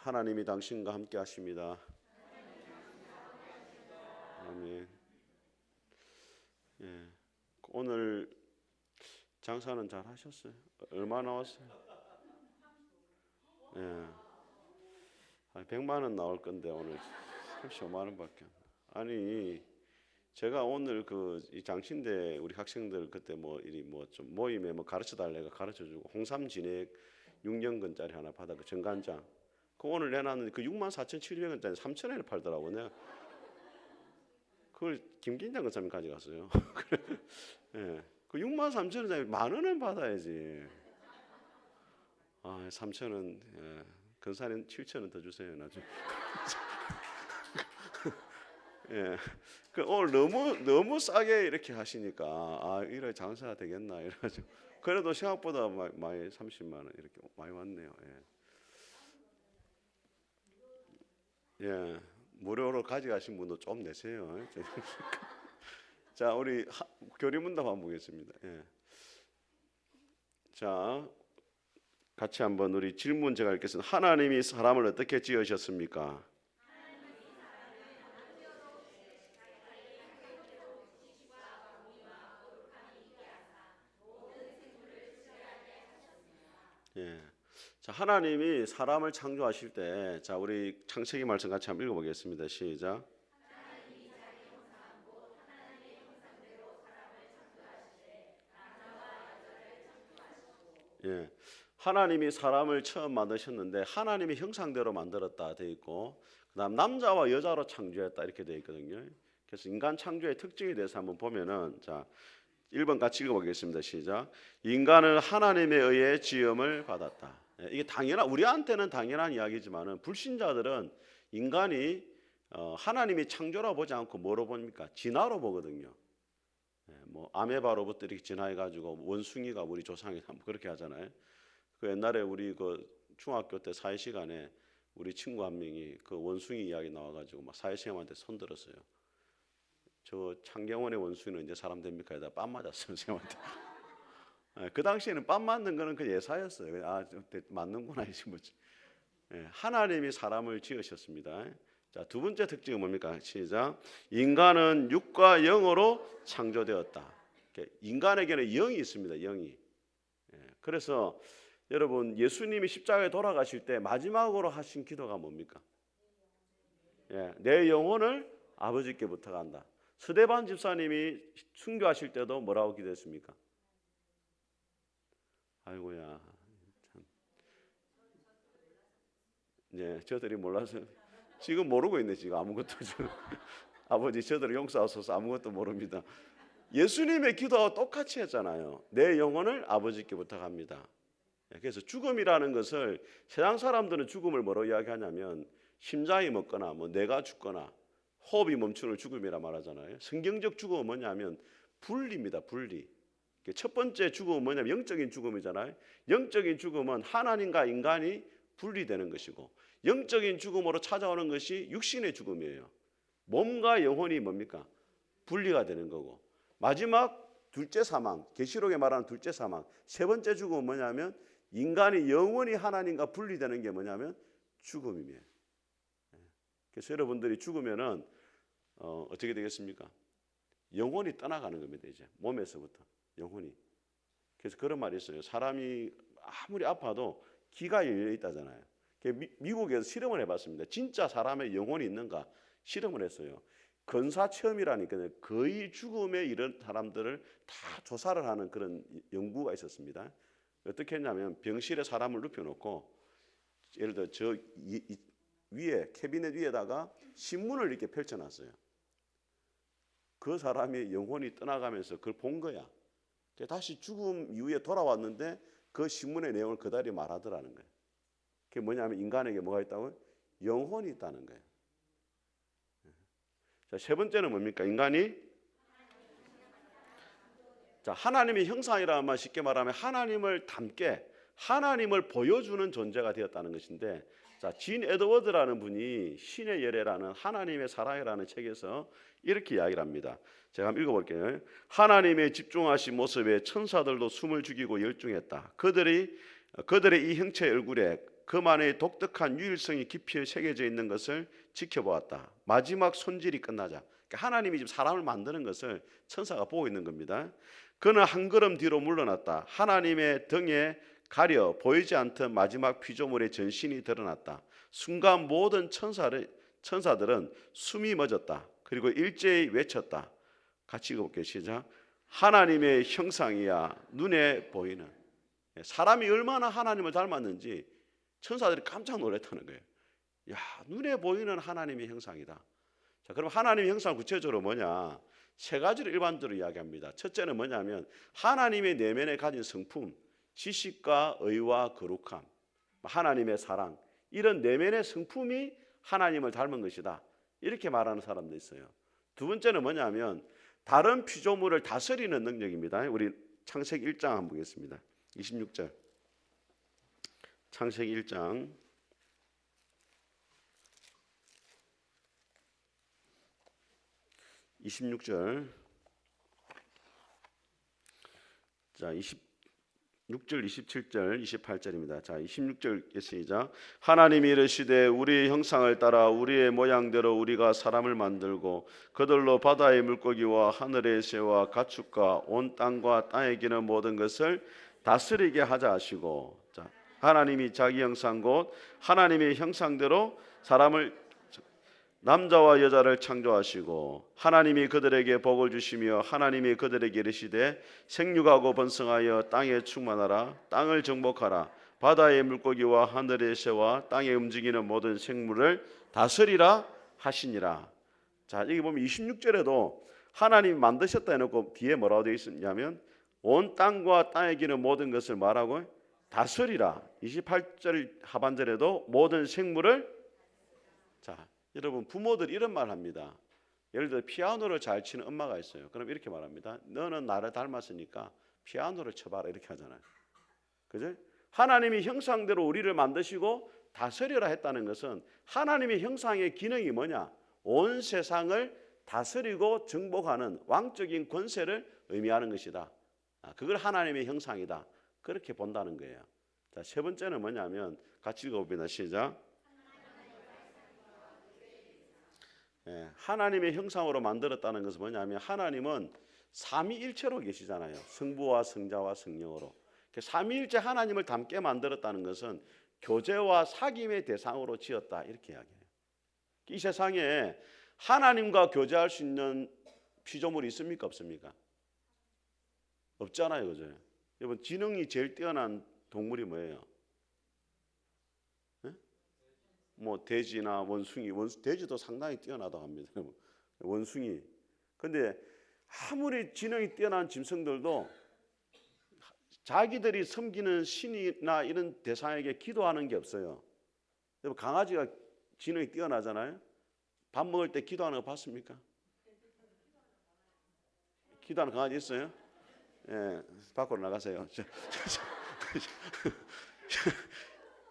하나님이 당신과 함께 하십니다. 아멘. 예. 오늘 장사는 잘 하셨어요? 얼마 나왔어요? 예. 100만 원 나올 건데 오늘 35만 원밖에. 아니 제가 오늘 이 장신대 우리 학생들 그때 좀 모임에 가르쳐 달래가 가르쳐 주고 홍삼 진액 6년근짜리 하나 받아 그 정간장. 그 오늘 내놨는데 그 64,700원짜리 3,000원에 팔더라고. 내가 그걸 김긴장 근사님이 가져갔어요. 예. 그 63,000원짜리 10,000원은 받아야지. 3,000원. 예. 근사님 7,000원 더 주세요. 나중에. 예. 그 오늘 너무 싸게 이렇게 하시니까 이래 장사가 되겠나 이래가지고 그래도 생각보다 많이 30만 원 이렇게 많이 왔네요. 예. 무료로 가져가신 분도 좀 내세요. 자, 우리 교리문답 한번 보겠습니다. 예. 자, 같이 한번 우리 질문 제가 읽겠습니다. 하나님이 사람을 어떻게 지으셨습니까? 예. 자, 하나님이 사람을 창조하실 때, 자, 우리 창세기 말씀 같이 한번 읽어보겠습니다. 시작. 예. 하나님이 사람을 처음 만드셨는데 하나님의 형상대로 만들었다 돼 있고, 그다음 남자와 여자로 창조했다 이렇게 돼 있거든요. 그래서 인간 창조의 특징에 대해서 한번 보면은 자, 1번 같이 읽어보겠습니다. 시작. 인간은 하나님에 의해 지음을 받았다. 이게 우리한테는 당연한 이야기지만은 불신자들은 인간이 하나님이 창조라 보지 않고 뭐로 봅니까? 진화로 보거든요. 아메바로부터 이렇게 진화해가지고 원숭이가 우리 조상이다 그렇게 하잖아요. 그 옛날에 우리 그 중학교 때 사회 시간에 우리 친구 한 명이 그 원숭이 이야기 나와가지고 막 사회생한테 손들었어요. 저 창경원의 원숭이는 이제 사람 됩니까? 에다 뺨 맞았어요, 선생님한테. 그 당시에는 뺨 맞는 거는 그 예사였어요. 맞는구나 이지 뭐지. 하나님이 사람을 지으셨습니다. 자, 두 번째 특징은 뭡니까? 시작. 인간은 육과 영으로 창조되었다. 인간에게는 영이 있습니다. 영이. 그래서 여러분 예수님이 십자가에 돌아가실 때 마지막으로 하신 기도가 뭡니까? 내 영혼을 아버지께 부탁한다. 스데반 집사님이 순교하실 때도 뭐라고 기도했습니까? 아이고야. 참. 네, 저들이 몰라서 지금 모르고 있네. 지금 아무것도 지금. 아버지 저들을 용서하소서 아무것도 모릅니다. 예수님의 기도와 똑같이 했잖아요. 내 영혼을 아버지께 부탁합니다. 그래서 죽음이라는 것을 세상 사람들은 죽음을 뭐로 이야기하냐면 심장이 멎거나 뇌가 죽거나 호흡이 멈추는 죽음이라 말하잖아요. 성경적 죽음은 뭐냐면 분리입니다. 분리. 첫 번째 죽음은 뭐냐면 영적인 죽음이잖아요. 영적인 죽음은 하나님과 인간이 분리되는 것이고 영적인 죽음으로 찾아오는 것이 육신의 죽음이에요. 몸과 영혼이 뭡니까? 분리가 되는 거고 마지막 둘째 사망, 계시록에 말하는 둘째 사망, 세 번째 죽음은 뭐냐면 인간이 영원히 하나님과 분리되는 게 뭐냐면 죽음이에요. 그래서 여러분들이 죽으면은 어떻게 되겠습니까? 영혼이 떠나가는 겁니다. 이제 몸에서부터 영혼이. 그래서 그런 말이 있어요. 사람이 아무리 아파도 기가 열려 있다잖아요. 미국에서 실험을 해봤습니다. 진짜 사람의 영혼이 있는가 실험을 했어요. 근사 체험이라니까 거의 죽음에 이른 사람들을 다 조사를 하는 그런 연구가 있었습니다. 어떻게 했냐면 병실에 사람을 눕혀놓고 예를 들어 저 위에 캐비넷 위에다가 신문을 이렇게 펼쳐놨어요. 그 사람의 영혼이 떠나가면서 그걸 본 거야. 다시 죽음 이후에 돌아왔는데 그 신문의 내용을 그대로 말하더라는 거예요. 그게 뭐냐면 인간에게 뭐가 있다고요? 영혼이 있다는 거예요. 자, 세 번째는 뭡니까? 인간이 자, 하나님의 형상이라는 말 쉽게 말하면 하나님을 닮게 하나님을 보여주는 존재가 되었다는 것인데 자, 진 에드워드라는 분이 신의 열애라는 하나님의 사랑이라는 책에서 이렇게 이야기를 합니다. 제가 한번 읽어볼게요. 하나님의 집중하신 모습에 천사들도 숨을 죽이고 열중했다. 그들의 이 형체의 얼굴에 그만의 독특한 유일성이 깊이 새겨져 있는 것을 지켜보았다. 마지막 손질이 끝나자, 그러니까 하나님이 지금 사람을 만드는 것을 천사가 보고 있는 겁니다. 그는 한 걸음 뒤로 물러났다. 하나님의 등에 가려 보이지 않던 마지막 피조물의 전신이 드러났다. 순간 모든 천사들은 숨이 멎었다. 그리고 일제히 외쳤다. 같이 읽어볼게요. 시작. 하나님의 형상이야 눈에 보이는. 사람이 얼마나 하나님을 닮았는지 천사들이 깜짝 놀랐다는 거예요. 야, 눈에 보이는 하나님의 형상이다. 자, 그럼 하나님의 형상은 구체적으로 뭐냐? 세 가지를 일반적으로 이야기합니다. 첫째는 뭐냐면 하나님의 내면에 가진 성품, 지식과 의와 거룩함, 하나님의 사랑, 이런 내면의 성품이 하나님을 닮은 것이다. 이렇게 말하는 사람도 있어요. 두 번째는 뭐냐면 다른 피조물을 다스리는 능력입니다. 우리 창세기 1장 한번 보겠습니다. 26절. 창세기 1장 26절. 자, 26절, 27절, 28절입니다. 자, 26절 시작. 하나님이 이르시되 우리의 형상을 따라 우리의 모양대로 우리가 사람을 만들고 그들로 바다의 물고기와 하늘의 새와 가축과 온 땅과 땅에 기는 모든 것을 다스리게 하자 하시고, 자, 하나님이 자기 형상 곧 하나님의 형상대로 사람을 남자와 여자를 창조하시고 하나님이 그들에게 복을 주시며 하나님이 그들에게 이르시되 생육하고 번성하여 땅에 충만하라. 땅을 정복하라. 바다의 물고기와 하늘의 새와 땅에 움직이는 모든 생물을 다스리라 하시니라. 자, 여기 보면 26절에도 하나님이 만드셨다 해놓고 뒤에 뭐라고 되어 있냐면 온 땅과 땅에 기는 모든 것을 말하고 다스리라. 28절 하반절에도 모든 생물을. 자, 여러분 부모들이 이런 말 합니다. 예를 들어 피아노를 잘 치는 엄마가 있어요. 그럼 이렇게 말합니다. 너는 나를 닮았으니까 피아노를 쳐봐라, 이렇게 하잖아요. 그죠? 하나님이 형상대로 우리를 만드시고 다스리라 했다는 것은 하나님의 형상의 기능이 뭐냐? 온 세상을 다스리고 정복하는 왕적인 권세를 의미하는 것이다. 그걸 하나님의 형상이다. 그렇게 본다는 거예요. 자, 세 번째는 뭐냐면 같이 읽어봅니다. 시작. 하나님의 형상으로 만들었다는 것은 뭐냐면 하나님은 삼위일체로 계시잖아요. 성부와 성자와 성령으로. 삼위일체 하나님을 닮게 만들었다는 것은 교제와 사귐의 대상으로 지었다, 이렇게 이야기해요. 이 세상에 하나님과 교제할 수 있는 피조물이 있습니까, 없습니까? 없잖아요, 그죠? 여러분 지능이 제일 뛰어난 동물이 뭐예요? 뭐 돼지나 원숭이, 돼지도 상당히 뛰어나다고 합니다. 원숭이. 근데 아무리 지능이 뛰어난 짐승들도 자기들이 섬기는 신이나 이런 대상에게 기도하는 게 없어요. 강아지가 지능이 뛰어나잖아요. 밥 먹을 때 기도하는 거 봤습니까? 기도하는 강아지 있어요? 예, 밖으로 나가세요.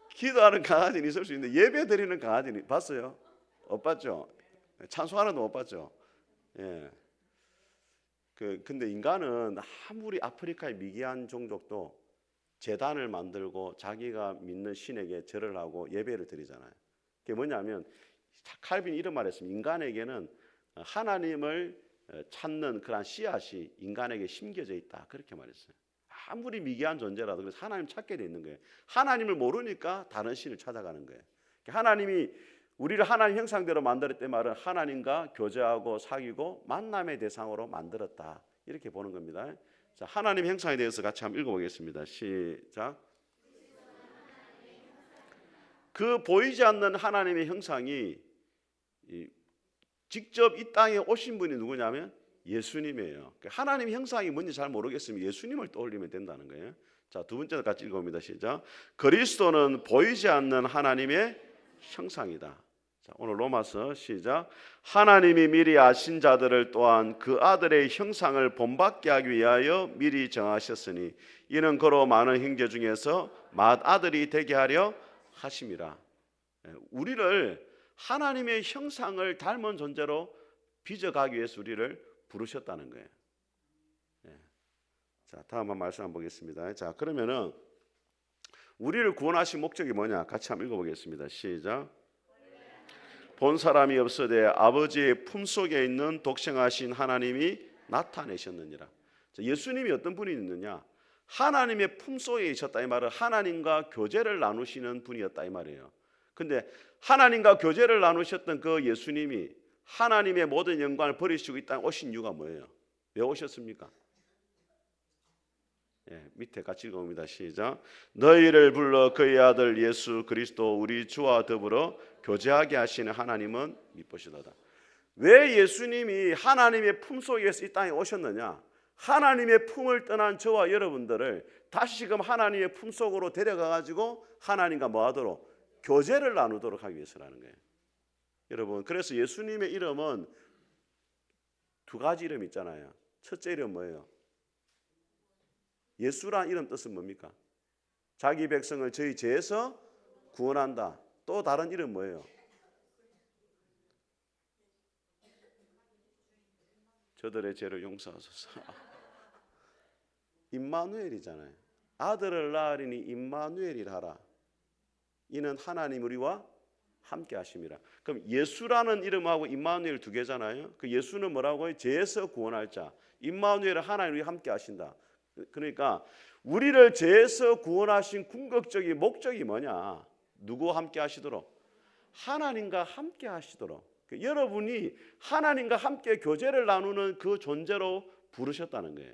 기도하는 강아지는 있을 수 있는데 예배 드리는 강아지는 봤어요? 못 봤죠? 찬송하는 거 못 봤죠? 예. 근데 인간은 아무리 아프리카의 미개한 종족도 제단을 만들고 자기가 믿는 신에게 절을 하고 예배를 드리잖아요. 그게 뭐냐면 칼빈이 이런 말을 했습니다. 인간에게는 하나님을 찾는 그런 씨앗이 인간에게 심겨져 있다, 그렇게 말했어요. 아무리 미개한 존재라도 그래서 하나님 찾게 돼 있는 거예요. 하나님을 모르니까 다른 신을 찾아가는 거예요. 하나님이 우리를 하나님 형상대로 만들었던 말은 하나님과 교제하고 사귀고 만남의 대상으로 만들었다, 이렇게 보는 겁니다. 자, 하나님 형상에 대해서 같이 한번 읽어보겠습니다. 시작. 그 보이지 않는 하나님의 형상이 직접 이 땅에 오신 분이 누구냐면 예수님이에요. 하나님 형상이 뭔지 잘 모르겠으면 예수님을 떠올리면 된다는 거예요. 자, 두 번째도 같이 읽어봅니다. 시작. 그리스도는 보이지 않는 하나님의 형상이다. 자, 오늘 로마서 시작. 하나님이 미리 아신 자들을 또한 그 아들의 형상을 본받게 하기 위하여 미리 정하셨으니 이는 그로 많은 형제 중에서 맏아들이 되게 하려 하심이라. 우리를 하나님의 형상을 닮은 존재로 빚어가기 위해서 우리를 부르셨다는 거예요. 자, 다음 한 말씀 한번 보겠습니다. 자, 그러면은 우리를 구원하신 목적이 뭐냐? 같이 한번 읽어보겠습니다. 시작. 본 사람이 없으되 아버지의 품속에 있는 독생하신 하나님이 나타내셨느니라. 예수님이 어떤 분이 있느냐? 하나님의 품속에 있었다 이 말은 하나님과 교제를 나누시는 분이었다 이 말이에요. 근데 하나님과 교제를 나누셨던 그 예수님이 하나님의 모든 영광을 버리시고 이 땅에 오신 이유가 뭐예요? 왜 오셨습니까? 밑에 같이 읽어봅니다. 시작. 너희를 불러 그의 아들 예수 그리스도 우리 주와 더불어 교제하게 하시는 하나님은 미쁘시도다. 왜 예수님이 하나님의 품속에서 이 땅에 오셨느냐? 하나님의 품을 떠난 저와 여러분들을 다시금 하나님의 품속으로 데려가 가지고 하나님과 뭐하도록? 교제를 나누도록 하기 위해서라는 거예요. 여러분, 그래서 예수님의 이름은 두 가지 이름 있잖아요. 첫째 이름 뭐예요? 예수란 이름 뜻은 뭡니까? 자기 백성을 저희 죄에서 구원한다. 또 다른 이름 뭐예요? 저들의 죄를 용서하소서. 임마누엘이잖아요. 아들을 낳으리니 임마누엘이라 하라. 이는 하나님 우리와 함께 하심이라. 그럼 예수라는 이름하고 임마누엘 두 개잖아요. 그 예수는 뭐라고요? 죄에서 구원할 자. 임마누엘은 하나님 우리와 함께 하신다. 그러니까 우리를 죄에서 구원하신 궁극적인 목적이 뭐냐? 누구와 함께 하시도록? 하나님과 함께 하시도록. 여러분이 하나님과 함께 교제를 나누는 그 존재로 부르셨다는 거예요.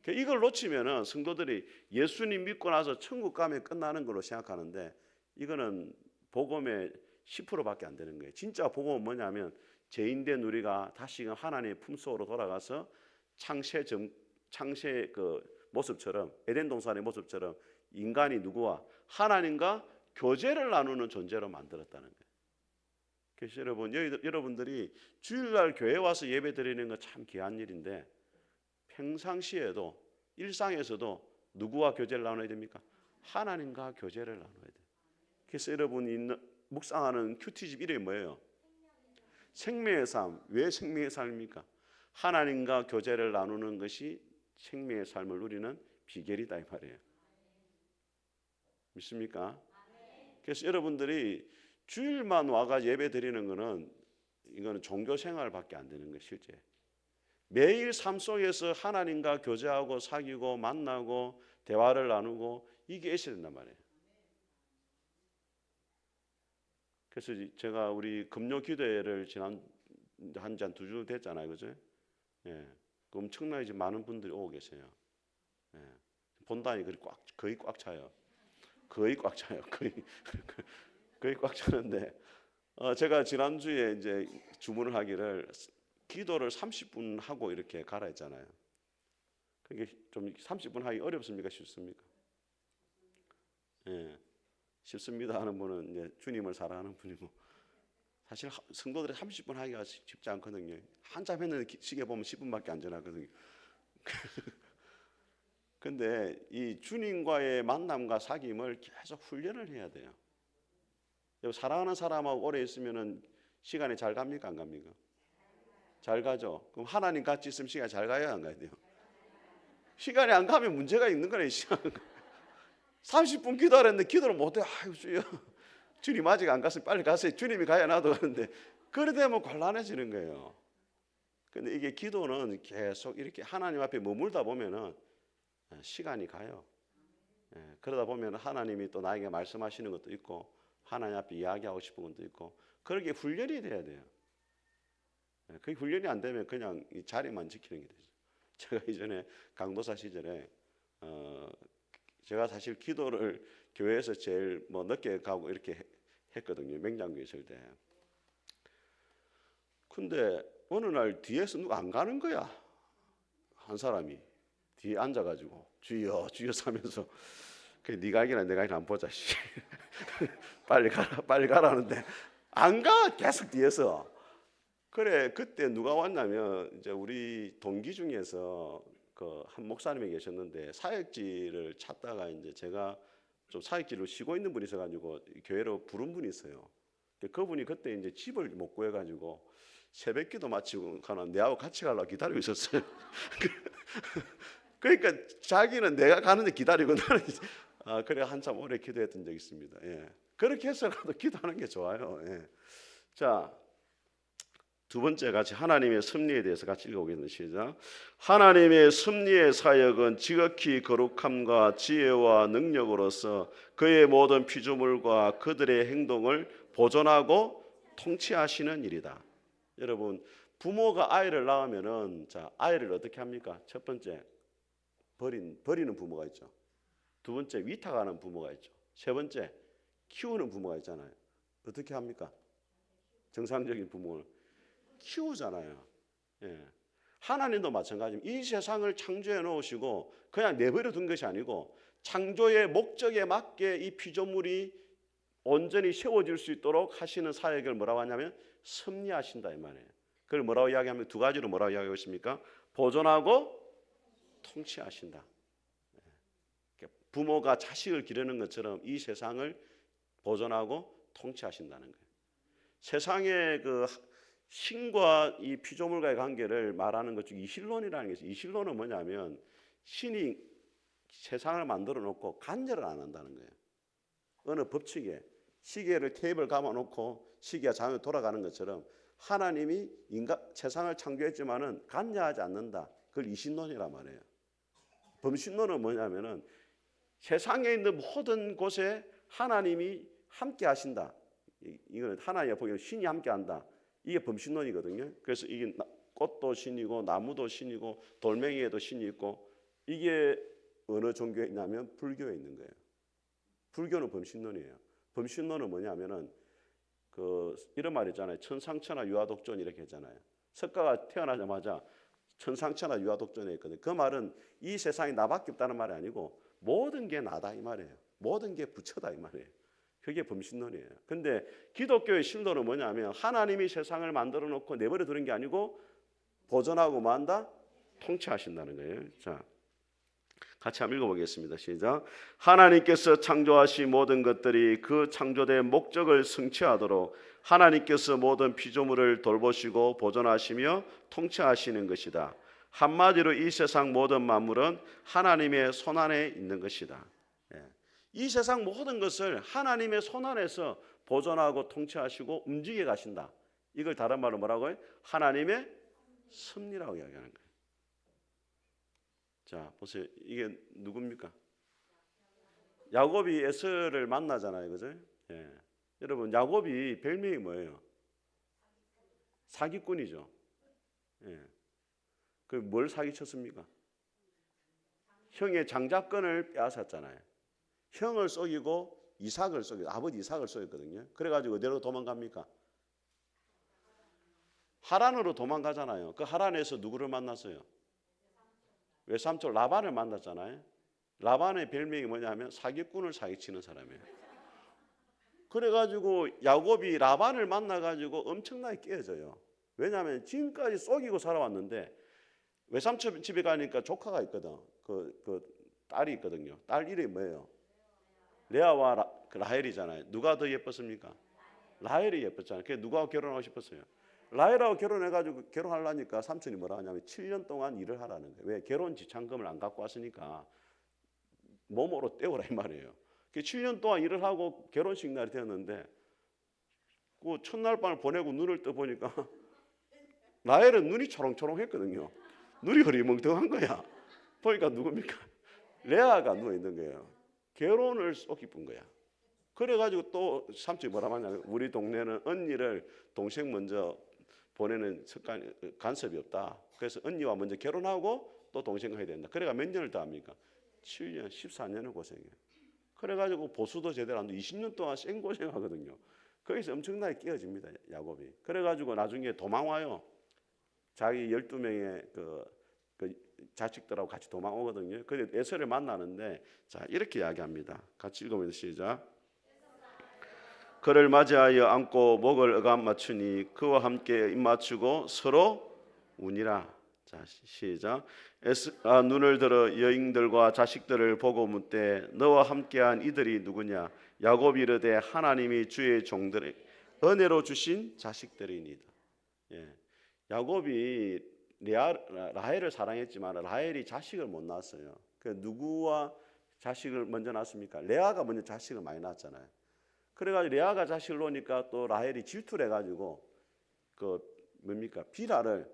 이걸 놓치면은 성도들이 예수님 믿고 나서 천국 가면 끝나는 걸로 생각하는데 이거는 복음의 10%밖에 안 되는 거예요. 진짜 복음은 뭐냐면 죄인된 우리가 다시금 하나님의 품속으로 돌아가서 창세 그 모습처럼 에덴 동산의 모습처럼 인간이 누구와 하나님과 교제를 나누는 존재로 만들었다는 거예요. 그래서 여러분들이 주일날 교회 와서 예배 드리는 거 참 귀한 일인데 평상시에도 일상에서도 누구와 교제를 나눠야 됩니까? 하나님과 교제를 나눠야 돼요. 그래서 여러분이 묵상하는 큐티집 이름이 뭐예요? 생명의 삶. 왜 생명의 삶입니까? 하나님과 교제를 나누는 것이 생명의 삶을 누리는 비결이다 이 말이에요. 믿습니까? 그래서 여러분들이 주일만 와가 예배 드리는 거는 이거는 종교 생활밖에 안 되는 거예요. 실제 매일 삶 속에서 하나님과 교제하고 사귀고 만나고 대화를 나누고 이게 있어야 된단 말이에요. 그래서 제가 우리 금요 기도회를 지난 한 2주 됐잖아요, 그죠? 예, 엄청나게 많은 분들이 오고 계세요. 예, 본당이 거의 꽉 차요. 거의 꽉 차요. 거의 꽉 차는데 제가 지난주에 이제 주문을 하기를 기도를 30분 하고 이렇게 가라 했잖아요. 그게 좀 30분 하기 어렵습니까? 쉽습니까? 예, 쉽습니다 하는 분은 이제 주님을 사랑하는 분이고 사실 성도들이 30분 하기가 쉽지 않거든요. 한참 했는데 시계 보면 10분밖에 안 지나거든요. 근데 이 주님과의 만남과 사귐을 계속 훈련을 해야 돼요. 사랑하는 사람하고 오래 있으면은 시간이 잘 갑니까? 안 갑니까? 잘 가죠. 그럼 하나님 같이 있으면 시간이 잘 가야 안 가야 돼요? 시간이 안 가면 문제가 있는 거네. 30분 기도하랬는데 기도를 못해. 아유 주여, 주님 아직 안 갔으면 빨리 가세요. 주님이 가야 나도 가는데 그래 되면 곤란해지는 거예요. 근데 이게 기도는 계속 이렇게 하나님 앞에 머물다 보면은 시간이 가요. 그러다 보면 하나님이 또 나에게 말씀하시는 것도 있고 하나님 앞에 이야기하고 싶은 것도 있고 그렇게 훈련이 돼야 돼요. 그게 훈련이 안 되면 그냥 이 자리만 지키는 게 되죠. 제가 이전에 강도사 시절에 제가 사실 기도를 교회에서 제일 늦게 가고 이렇게 했거든요. 맹장교회 있을 때. 근데 어느 날 뒤에서 누가 안 가는 거야. 한 사람이 뒤에 앉아가지고 주여 주여 하면서 그래 네가 알기나 내가 알기나 안 보자. 빨리 가라는데 안 가. 계속 뒤에서. 그래 그때 누가 왔냐면 이제 우리 동기 중에서 그 한 목사님이 계셨는데 사역지를 찾다가 이제 제가 좀 사역지로 쉬고 있는 분이 있어가지고 교회로 부른 분이 있어요. 그분이 그때 이제 집을 못 구해가지고 새벽기도 마치고 가나 내하고 같이 가려고 기다리고 있었어요. 그러니까 자기는 내가 가는데 기다리고 나는 그래 한참 오래 기도했던 적이 있습니다. 예. 그렇게 해서라도 기도하는 게 좋아요. 예. 자, 두 번째 같이 하나님의 섭리에 대해서 같이 읽어보겠습니다. 시작. 하나님의 섭리의 사역은 지극히 거룩함과 지혜와 능력으로서 그의 모든 피조물과 그들의 행동을 보존하고 통치하시는 일이다. 여러분, 부모가 아이를 낳으면은 자, 아이를 어떻게 합니까? 첫 번째, 버리는 부모가 있죠. 두 번째, 위탁하는 부모가 있죠. 세 번째, 키우는 부모가 있잖아요. 어떻게 합니까? 정상적인 부모는 키우잖아요. 예. 하나님도 마찬가지입니다. 이 세상을 창조해 놓으시고 그냥 내버려 둔 것이 아니고 창조의 목적에 맞게 이 피조물이 온전히 세워질 수 있도록 하시는 사역을 뭐라고 하냐면 섭리하신다 이 말이에요. 그걸 뭐라고 이야기하면 두 가지로 뭐라고 이야기하고 있습니까? 보존하고 통치하신다. 부모가 자식을 기르는 것처럼 이 세상을 보존하고 통치하신다는 거예요. 세상의 그 신과 이 피조물과의 관계를 말하는 것 중 이신론이라는 게 있어요. 이신론은 뭐냐면 신이 세상을 만들어 놓고 관여를 안 한다는 거예요. 어느 법칙에 시계를 테이블 감아놓고 시계가 자연히 돌아가는 것처럼 하나님이 세상을 창조했지만은 관여하지 않는다. 그걸 이신론이란 말이에요. 범신론은 뭐냐면은 세상에 있는 모든 곳에 하나님이 함께 하신다. 이거는 하나님이 보기에는 신이 함께 한다. 이게 범신론이거든요. 그래서 이게 꽃도 신이고 나무도 신이고 돌멩이에도 신이 있고 이게 어느 종교에 있냐면 불교에 있는 거예요. 불교는 범신론이에요. 범신론은 뭐냐면은 이런 말 있잖아요. 천상천하 유아독존 이렇게 했잖아요. 석가가 태어나자마자 천상천하 유아독존에 있거든요. 그 말은 이 세상에 나밖에 없다는 말이 아니고 모든 게 나다 이 말이에요. 모든 게 부처다 이 말이에요. 그게 범신론이에요. 근데 기독교의 신론은 뭐냐면 하나님이 세상을 만들어 놓고 내버려 두는 게 아니고 보존하고 뭐한다? 통치하신다는 거예요. 자, 같이 한번 읽어보겠습니다. 시작. 하나님께서 창조하신 모든 것들이 그 창조된 목적을 성취하도록 하나님께서 모든 피조물을 돌보시고 보존하시며 통치하시는 것이다. 한마디로 이 세상 모든 만물은 하나님의 손안에 있는 것이다. 이 세상 모든 것을 하나님의 손안에서 보존하고 통치하시고 움직여 가신다. 이걸 다른 말로 뭐라고 해요? 하나님의 섭리라고 이야기하는 거예요. 자, 보세요. 이게 누굽니까? 야곱이 에서를 만나잖아요. 그죠? 예. 여러분, 야곱이 별명이 뭐예요? 사기꾼이죠. 예. 그 뭘 사기쳤습니까? 형의 장자권을 빼앗았잖아요. 형을 속이고 이삭을 속이고 아버지 이삭을 속였거든요. 그래가지고 어디로 도망갑니까? 하란으로 도망가잖아요. 그 하란에서 누구를 만났어요? 외삼촌 라반을 만났잖아요. 라반의 별명이 뭐냐면 사기꾼을 사기치는 사람이에요. 그래가지고 야곱이 라반을 만나가지고 엄청나게 깨어져요. 왜냐하면 지금까지 속이고 살아왔는데 외삼촌 집에 가니까 조카가 있거든. 그 딸이 있거든요. 딸 이름이 뭐예요? 레아와 라헬이잖아요. 누가 더 예뻤습니까? 라헬이 예뻤잖아요. 그래서 누구하고 결혼하고 싶었어요? 라헬하고 결혼해가지고 결혼하려니까 삼촌이 뭐라 하냐면 7년 동안 일을 하라는 거예요. 왜? 결혼 지참금을 안 갖고 왔으니까 몸으로 때우라 이 말이에요. 7년 동안 일을 하고 결혼식 날이 되었는데 그 첫날 밤을 보내고 눈을 떠보니까 라헬은 눈이 초롱초롱했거든요. 눈이 흐리멍텅한 거야. 보니까 누굽니까? 레아가 누워있는 거예요. 결혼을 속 깊은 거야. 그래가지고 또 삼촌이 뭐라고 하냐면 우리 동네는 언니를 동생 먼저 보내는 간섭이 없다. 그래서 언니와 먼저 결혼하고 또 동생을 해야 된다. 그래가 몇 년을 더 합니까? 7년, 14년을 고생해요. 그래가지고 보수도 제대로 안 돼. 20년 동안 생고생하거든요. 거기서 엄청나게 깨어집니다. 야곱이. 그래가지고 나중에 도망와요. 자기 12명의 그 자식들하고 같이 도망오거든요. 그래서 에서를 만나는데 자 이렇게 이야기합니다. 같이 읽어보면 시작. 그를 맞이하여 안고 목을 어감 맞추니 그와 함께 입 맞추고 서로 우니라. 자 시작. 눈을 들어 여인들과 자식들을 보고 묻되 너와 함께한 이들이 누구냐? 야곱이 이르되 하나님이 주의 종들의 은혜로 주신 자식들이니이다. 예. 야곱이 라헬을 사랑했지만 라헬이 자식을 못 낳았어요. 그 누구와 자식을 먼저 낳습니까? 레아가 먼저 자식을 많이 낳았잖아요. 그래가지고 레아가 자식을 놓으니까 또 라헬이 질투를 해가지고 그 뭡니까? 비라를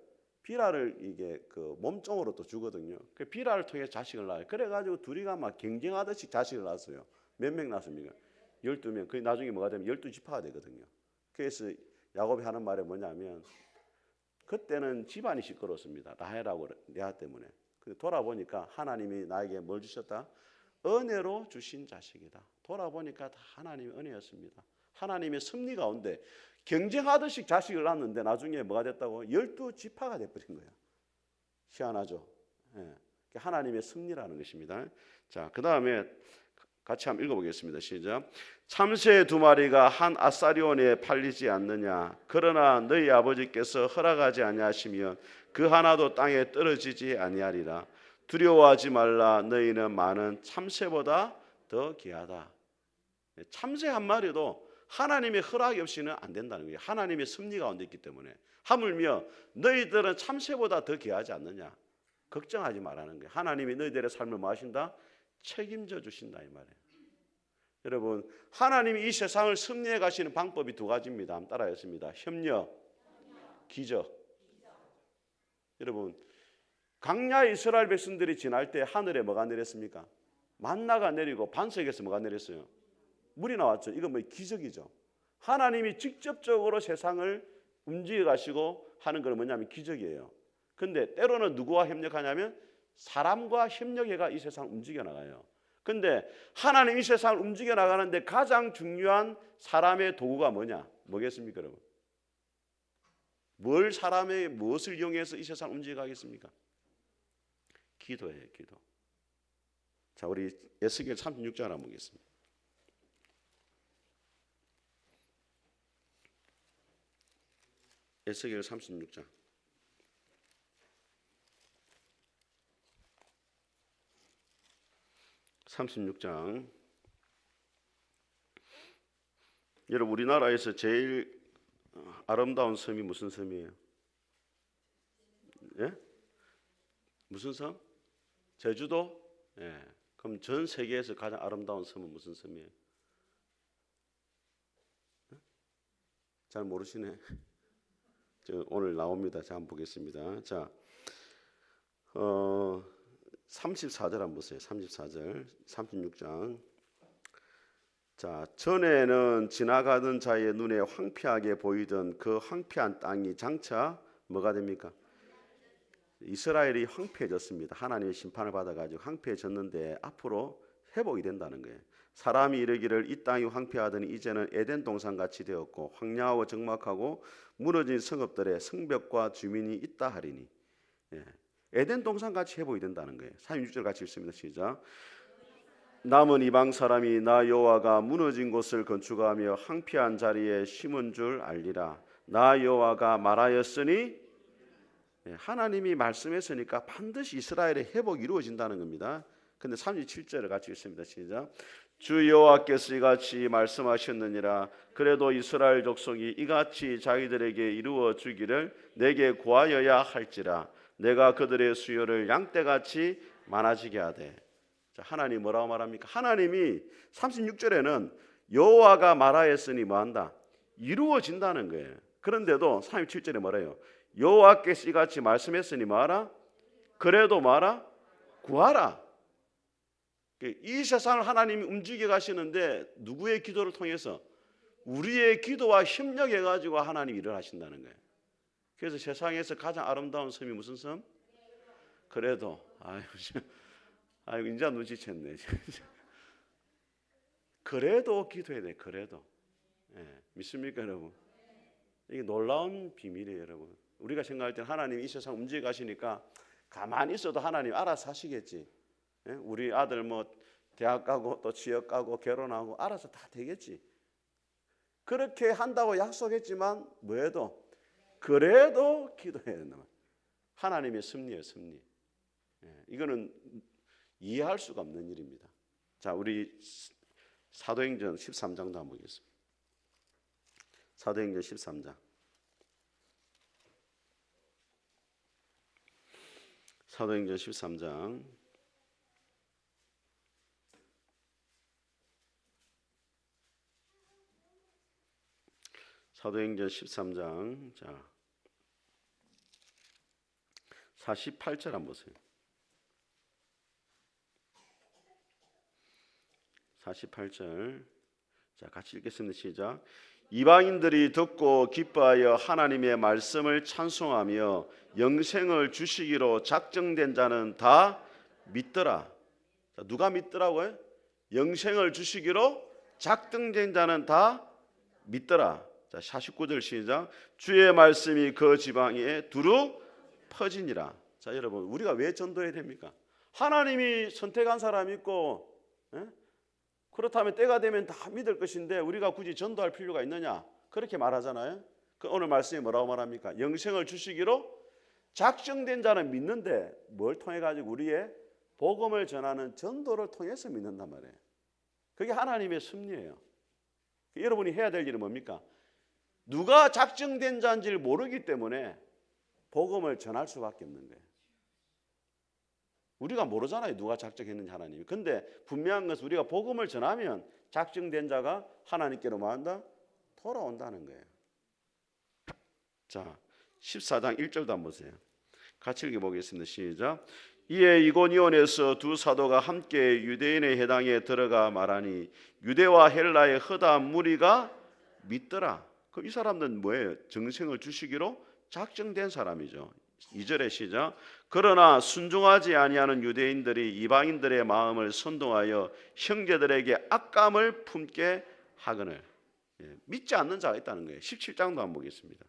이게 그 몸종으로 또 주거든요. 그 비라를 통해 자식을 낳아요. 그래가지고 둘이가 막 경쟁하듯이 자식을 낳았어요. 몇 명 낳습니까? 12명. 그 나중에 뭐가 되면 12지파가 되거든요. 그래서 야곱이 하는 말이 뭐냐면 그때는 집안이 시끄러웠습니다. 라헬하고 레아 때문에. 돌아보니까 하나님이 나에게 뭘 주셨다? 은혜로 주신 자식이다. 돌아보니까 다 하나님의 은혜였습니다. 하나님의 섭리 가운데 경쟁하듯이 자식을 낳았는데 나중에 뭐가 됐다고? 12지파가 돼버린 거예요. 희한하죠. 예. 하나님의 섭리라는 것입니다. 자, 그 다음에 같이 한번 읽어보겠습니다. 시작. 참새 2마리가 한 아사리온에 팔리지 않느냐? 그러나 너희 아버지께서 허락하지 아니하시면 그 하나도 땅에 떨어지지 아니하리라. 두려워하지 말라. 너희는 많은 참새보다 더 귀하다. 참새 한 마리도 하나님의 허락이 없이는 안 된다는 거예요. 하나님의 섭리 가운데 있기 때문에. 하물며 너희들은 참새보다 더 귀하지 않느냐? 걱정하지 말라는 거예요. 하나님이 너희들의 삶을 뭐 하신다? 책임져 주신다 이 말이에요. 여러분, 하나님이 이 세상을 섭리해 가시는 방법이 2가지입니다. 한번 따라했습니다. 협력, 기적. 여러분, 광야 이스라엘 백성들이 지날 때 하늘에 뭐가 내렸습니까? 만나가 내리고 반석에서 뭐가 내렸어요? 물이 나왔죠. 이건 뭐 기적이죠. 하나님이 직접적으로 세상을 움직여 가시고 하는 건 뭐냐면 기적이에요. 근데 때로는 누구와 협력하냐면 사람과 협력해가 이 세상을 움직여 나가요. 근데 하나님 이 세상을 움직여 나가는데 가장 중요한 사람의 도구가 뭐냐? 뭐겠습니까, 여러분? 무엇을 이용해서 이 세상을 움직여 가겠습니까? 기도예요, 기도. 자, 우리 에스겔 36장 한번 보겠습니다. 에스겔 36장. 여러분, 우리나라에서 제일 아름다운 섬이 무슨 섬이에요? 예? 무슨 섬? 제주도? 예. 그럼 전 세계에서 가장 아름다운 섬은 무슨 섬이에요? 잘 모르시네. 오늘 나옵니다. 자, 한번 보겠습니다. 자, 34절 한번 보세요. 34절, 36장. 자, 전에는 지나가던 자의 눈에 황폐하게 보이던 그 황폐한 땅이 장차 뭐가 됩니까? 이스라엘이 황폐해졌습니다. 하나님의 심판을 받아가지고 황폐해졌는데 앞으로 회복이 된다는 거예요. 사람이 이르기를 이 땅이 황폐하더니 이제는 에덴 동산같이 되었고 황량하고 적막하고 무너진 성읍들의 성벽과 주민이 있다 하리니. 예. 에덴 동산같이 회복이 된다는 거예요. 36절 같이 읽습니다. 시작. 남은 이방 사람이 나 여호와가 무너진 곳을 건축하며 황폐한 자리에 심은 줄 알리라. 나 여호와가 말하였으니, 하나님이 말씀했으니까 반드시 이스라엘의 회복이 이루어진다는 겁니다. 근데 37절을 같이 읽습니다. 시작. 주 여호와께서 이같이 말씀하셨느니라. 그래도 이스라엘 족속이 이같이 자기들에게 이루어 주기를 내게 구하여야 할지라. 내가 그들의 수요를 양떼같이 많아지게 하되. 하나님 뭐라고 말합니까? 하나님이 36절에는 여호와가 말하였으니 뭐한다? 이루어진다는 거예요. 그런데도 37절에 뭐래요? 여호와께서 이같이 말씀했으니 뭐하라? 그래도 뭐하라? 구하라. 이 세상을 하나님이 움직여 가시는데 누구의 기도를 통해서? 우리의 기도와 협력해가지고 하나님이 일을 하신다는 거예요. 그래서 세상에서 가장 아름다운 섬이 무슨 섬? 그래도 아이고 이제 눈치챘네. 그래도 기도해야 돼. 그래도. 믿습니까 여러분? 이게 놀라운 비밀이에요 여러분. 우리가 생각할 때 하나님이 이 세상 움직여 가시니까 가만히 있어도 하나님 알아서 하시겠지. 우리 아들 뭐 대학 가고 또 취업 가고 결혼하고 알아서 다 되겠지. 그렇게 한다고 약속했지만 뭐해도 그래도 기도해야 된다. 하나님의 섭리예요, 섭리. 이거는 이해할 수가 없는 일입니다. 자, 우리 사도행전 13장도 한번 보겠습니다. 사도행전 13장. 사도행전 13장 사도행전 13장 자 48절 한번 보세요. 48절 자 같이 읽겠습니다. 시작. 이방인들이 듣고 기뻐하여 하나님의 말씀을 찬송하며 영생을 주시기로 작정된 자는 다 믿더라. 자, 누가 믿더라고요? 영생을 주시기로 작정된 자는 다 믿더라. 자 49절 시작. 주의 말씀이 그 지방에 두루 퍼지니라. 자 여러분 우리가 왜 전도해야 됩니까? 하나님이 선택한 사람이 있고 그렇다면 때가 되면 다 믿을 것인데 우리가 굳이 전도할 필요가 있느냐? 그렇게 말하잖아요. 그 오늘 말씀이 뭐라고 말합니까? 영생을 주시기로 작정된 자는 믿는데 뭘 통해 가지고 우리의 복음을 전하는 전도를 통해서 믿는단 말이에요. 그게 하나님의 섭리예요. 여러분이 해야 될 일은 뭡니까? 누가 작정된 자인지를 모르기 때문에 복음을 전할 수밖에 없는 거예요. 우리가 모르잖아요. 누가 작정했는지 하나님이. 근데 분명한 것은 우리가 복음을 전하면 작정된 자가 하나님께로 뭐한다? 돌아온다는 거예요. 자 14장 1절도 한번 보세요. 같이 읽어보겠습니다. 시작. 이에 이고니온에서 두 사도가 함께 유대인의 회당에 들어가 말하니 유대와 헬라의 허다한 무리가 믿더라. 그럼 이 사람들은 뭐예요? 정생을 주시기로 작정된 사람이죠. 2절의 시작. 그러나 순종하지 아니하는 유대인들이 이방인들의 마음을 선동하여 형제들에게 악감을 품게 하거늘. 믿지 않는 자가 있다는 거예요. 17장도 한번 보겠습니다.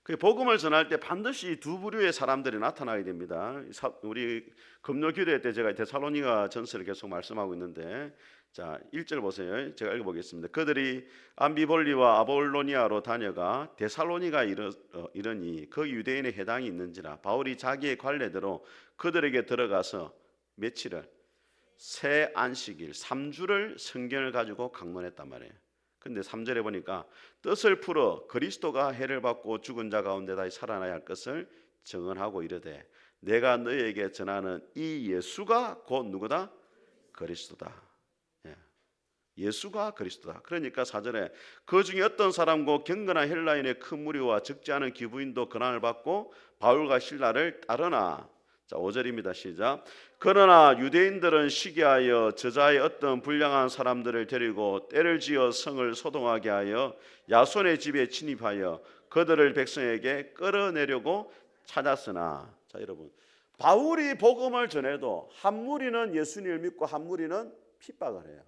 그 복음을 전할 때 반드시 두 부류의 사람들이 나타나게 됩니다. 우리 금요 기도회 때 제가 데살로니가 전서를 계속 말씀하고 있는데 자 1절 보세요. 제가 읽어보겠습니다. 그들이 암비볼리와 아볼로니아로 다녀가 데살로니가 이르니 그 유대인의 해당이 있는지라 바울이 자기의 관례대로 그들에게 들어가서 며칠을 새 안식일 3주를 성경을 가지고 강론했단 말이에요. 근데 3절에 보니까 뜻을 풀어 그리스도가 해를 받고 죽은 자 가운데 다시 살아나야 할 것을 증언하고 이르되 내가 너희에게 전하는 이 예수가 곧 누구다? 그리스도다. 예수가 그리스도다. 그러니까 4절에 그 중에 어떤 사람과 경건한 헬라인의 큰 무리와 적지 않은 기부인도 고난을 받고 바울과 실라를 따르나. 자 5절입니다. 시작. 그러나 유대인들은 시기하여 저자의 어떤 불량한 사람들을 데리고 때를 지어 성을 소동하게 하여 야손의 집에 침입하여 그들을 백성에게 끌어내려고 찾았으나. 자 여러분 바울이 복음을 전해도 한 무리는 예수님을 믿고 한 무리는 핍박을 해요.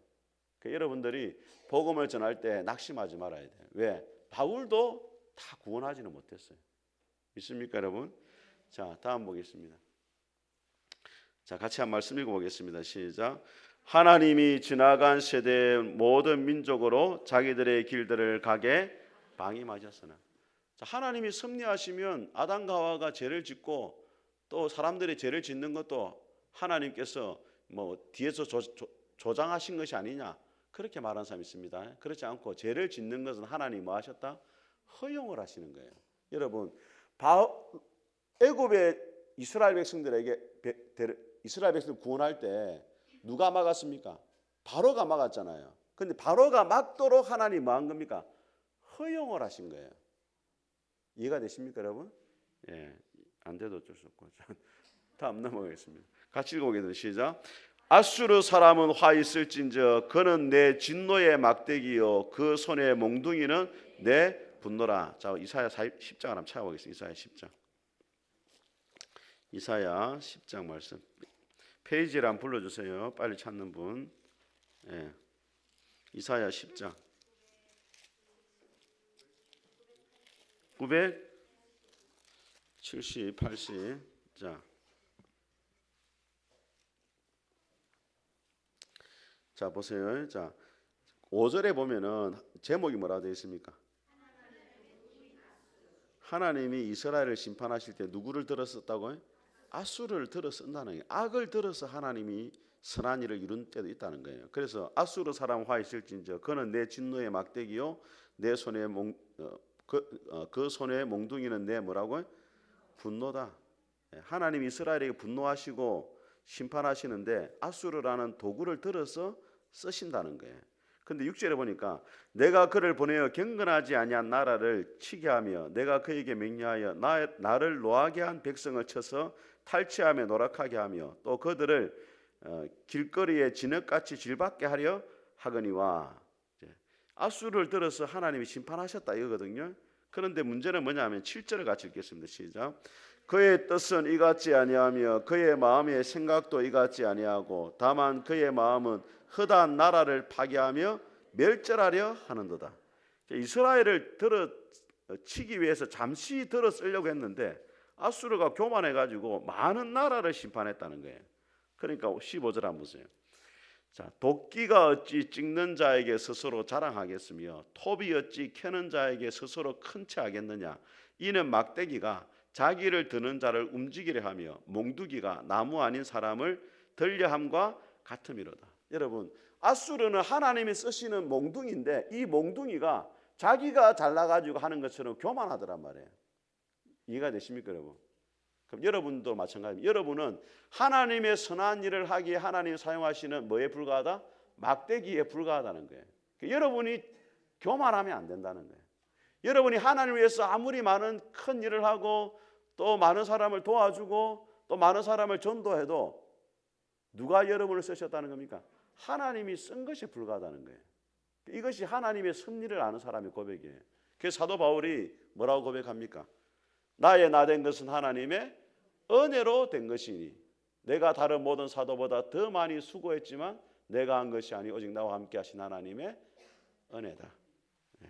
그러니까 여러분들이 복음을 전할 때 낙심하지 말아야 돼요. 왜? 바울도 다 구원하지는 못했어요. 믿습니까 여러분? 자 다음 보겠습니다. 자 같이 한 말씀 읽어보겠습니다. 시작. 하나님이 지나간 세대의 모든 민족으로 자기들의 길들을 가게 방임하셨으나. 자 하나님이 섭리하시면 아담과 하와가 죄를 짓고 또 사람들이 죄를 짓는 것도 하나님께서 뭐 뒤에서 조장하신 것이 아니냐 그렇게 말하는 사람이 있습니다. 그렇지 않고 죄를 짓는 것은 하나님이 뭐 하셨다? 허용을 하시는 거예요. 여러분 애굽의 이스라엘 백성들에게 이스라엘 백성을 구원할 때 누가 막았습니까? 바로가 막았잖아요. 근데 바로가 막도록 하나님이 뭐 한 겁니까? 허용을 하신 거예요. 이해가 되십니까 여러분? 예, 안 돼도 어쩔 수 없고. 다음 넘어가겠습니다. 같이 읽어보겠습니다. 시작. 아수르 사람은 화 있을진저 그는 내 진노의 막대기요 그 손의 몽둥이는 내 분노라. 자 이사야 10장 한번 찾아보겠습니다. 이사야 10장. 이사야 10장 말씀. 페이지를 한번 불러주세요. 빨리 찾는 분. 예. 이사야 10장. 970, 80. 자 보세요. 자 5절에 보면은 제목이 뭐라고 되어 있습니까? 하나님이 이스라엘을 심판하실 때 누구를 들어 썼다고요? 아수르를 들어 쓴다는 거예요. 악을 들어서 하나님이 선한 일을 이룬 때도 있다는 거예요. 그래서 아수르 사람 화 있을진저 그는 내 진노의 막대기요 내 손에 그 손에 몽둥이는 내 뭐라고요? 분노다. 하나님이 이스라엘에게 분노하시고 심판하시는데 아수르라는 도구를 들어서 쓰신다는 거예요. 근데 6절에 보니까 내가 그를 보내어 경건하지 아니한 나라를 치게 하며 내가 그에게 명령하여 나를 노하게 한 백성을 쳐서 탈취하며 노락하게 하며 또 그들을 길거리에 진흙같이 질받게 하려 하거니와. 아수르를 들어서 하나님이 심판하셨다 이거거든요. 그런데 문제는 뭐냐면 7절을 같이 읽겠습니다. 시작. 그의 뜻은 이같지 아니하며 그의 마음의 생각도 이같지 아니하고 다만 그의 마음은 흩한 나라를 파괴하며 멸절하려 하는도다. 이스라엘을 치기 위해서 잠시 들어 쓰려고 했는데 아수르가 교만해가지고 많은 나라를 심판했다는 거예요. 그러니까 15절 한번 보세요. 자, 도끼가 어찌 찍는 자에게 스스로 자랑하겠으며 톱이 어찌 캐는 자에게 스스로 큰 채 하겠느냐. 이는 막대기가 자기를 드는 자를 움직이려 하며 몽두기가 나무 아닌 사람을 들려함과 같음이로다. 여러분, 아수르는 하나님이 쓰시는 몽둥이인데 이 몽둥이가 자기가 잘나가지고 하는 것처럼 교만하더란 말이에요. 이해가 되십니까, 여러분? 그럼 여러분도 마찬가지입니다. 여러분은 하나님의 선한 일을 하기에 하나님 사용하시는 뭐에 불과하다? 막대기에 불과하다는 거예요. 여러분이 교만하면 안 된다는 거예요. 여러분이 하나님을 위해서 아무리 많은 큰 일을 하고 또 많은 사람을 도와주고 또 많은 사람을 전도해도 누가 여러분을 쓰셨다는 겁니까? 하나님이 쓴 것이 불과하다는 거예요. 이것이 하나님의 섭리를 아는 사람의 고백이에요. 그래서 사도 바울이 뭐라고 고백합니까? 나의 나 된 것은 하나님의 은혜로 된 것이니 내가 다른 모든 사도보다 더 많이 수고했지만 내가 한 것이 아니 오직 나와 함께 하신 하나님의 은혜다. 네.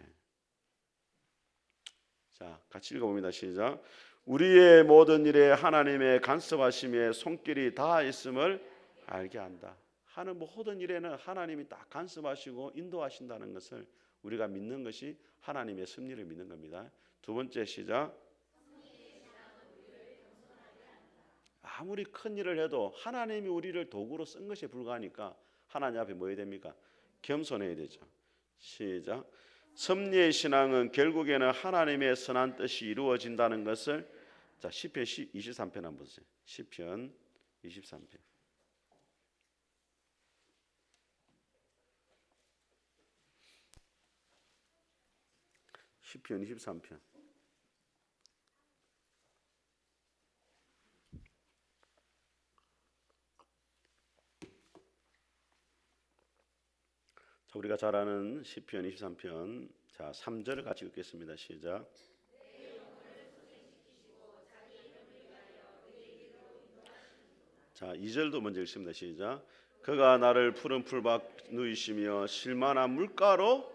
자, 같이 읽어봅니다. 시작. 우리의 모든 일에 하나님의 간섭하심에 손길이 다 있음을 알게 한다. 하는 모든 일에는 하나님이 딱 간섭하시고 인도하신다는 것을 우리가 믿는 것이 하나님의 섭리를 믿는 겁니다. 두 번째 시작. 아무리 큰 일을 해도 하나님이 우리를 도구로 쓴 것에 불과하니까 하나님 앞에 뭐 해야 됩니까? 겸손해야 되죠. 시작. 섭리의 신앙은 결국에는 하나님의 선한 뜻이 이루어진다는 것을. 자, 시편 23편 한번 보세요. 시편 23편. 시편 23편. 자, 우리가 잘 아는 시편 23편. 자, 3절을 같이 읽겠습니다. 시작. 자, 2절도 먼저 읽습니다. 시작. 그가 나를 푸른 풀밭 누이시며 실만한 물가로,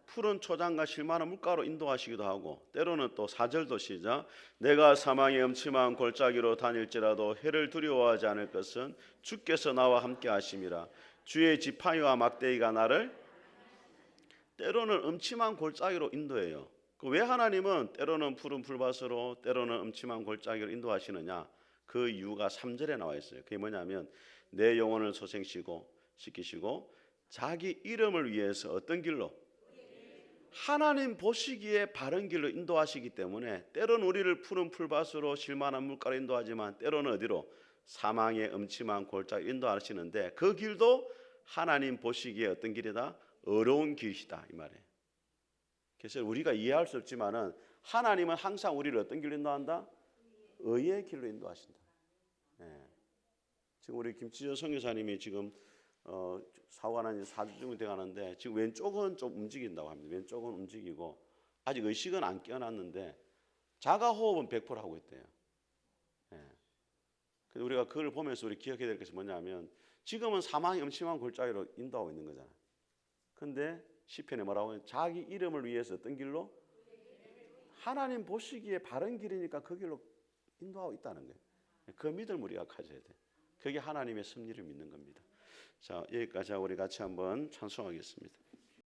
푸른 초장과 실만한 물가로 인도하시기도 하고, 때로는 또 4절도 시작. 내가 사망의 음침한 골짜기로 다닐지라도 해를 두려워하지 않을 것은 주께서 나와 함께 하심이라. 주의 지팡이와 막대기가 나를. 때로는 음침한 골짜기로 인도해요. 왜 하나님은 때로는 푸른 풀밭으로 때로는 음침한 골짜기로 인도하시느냐? 그 이유가 3절에 나와 있어요. 그게 뭐냐면 내 영혼을 소생시키시고 자기 이름을 위해서 어떤 길로? 하나님 보시기에 바른 길로 인도하시기 때문에 때로는 우리를 푸른 풀밭으로 실만한 물가로 인도하지만 때로는 어디로? 사망의 음침한 골짜기로 인도하시는데 그 길도 하나님 보시기에 어떤 길이다? 어려운 길이시다 이 말이에요. 그래서 우리가 이해할 수 없지만은 하나님은 항상 우리를 어떤 길로 인도한다? 의의 길로 인도하신다. 네. 지금 우리 김치전 선교사님이 지금 사고가 난 지 4주 정도 돼가는데 지금 왼쪽은 좀 움직인다고 합니다. 왼쪽은 움직이고 아직 의식은 안 깨어났는데 자가호흡은 100% 하고 있대요. 네. 그래서 우리가 그걸 보면서 우리 기억해야 될 것이 뭐냐면 지금은 사망의 음침한 골짜기로 인도하고 있는 거잖아요. 근데 시편에 뭐라고 해요? 자기 이름을 위해서 어떤 길로? 하나님 보시기에 바른 길이니까 그 길로 인도하고 있다는 거예요. 그 믿음을 우리가 가져야 돼. 그게 하나님의 섭리를 믿는 겁니다. 자, 여기까지 우리 같이 한번 찬송하겠습니다.